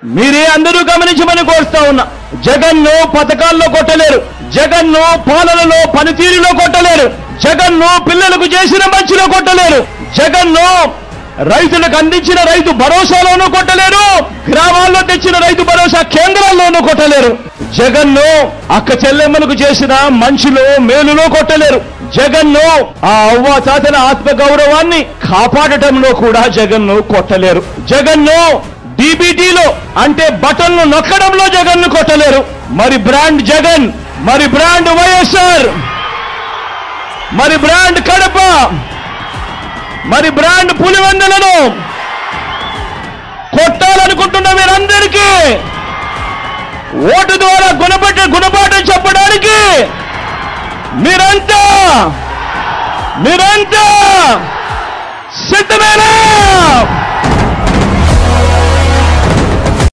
మీరే అందరూ గమనించమని కోరుతా ఉన్నా. జగన్ను పథకాల్లో కొట్టలేరు, జగన్ను పాలనలో పనితీరులో కొట్టలేరు, జగన్ను పిల్లలకు చేసిన మంచిలో కొట్టలేరు, జగన్ను రైతులకు అందించిన రైతు భరోసాలోనూ కొట్టలేరు, గ్రామాల్లో తెచ్చిన రైతు భరోసా కేంద్రాల్లోనూ కొట్టలేరు. జగన్ను అక్క చెల్లెమ్మలకు చేసిన మంచిలో మేలులో కొట్టలేరు. జగన్ను ఆ అవ్వ తాతల ఆత్మగౌరవాన్ని కాపాడటంలో కూడా జగన్ను కొట్టలేరు. జగన్ను డీబీటీలో అంటే బటన్లు నొక్కడంలో జగన్ను కొట్టలేరు. మరి బ్రాండ్ జగన్, మరి బ్రాండ్ వైఎస్ఆర్, మరి బ్రాండ్ కడప, మరి బ్రాండ్ పులివెందులను కొట్టాలనుకుంటున్న మీరందరికీ ఓటు ద్వారా గుణపాఠం చెప్పడానికి మీరంతా సిద్ధమేనా?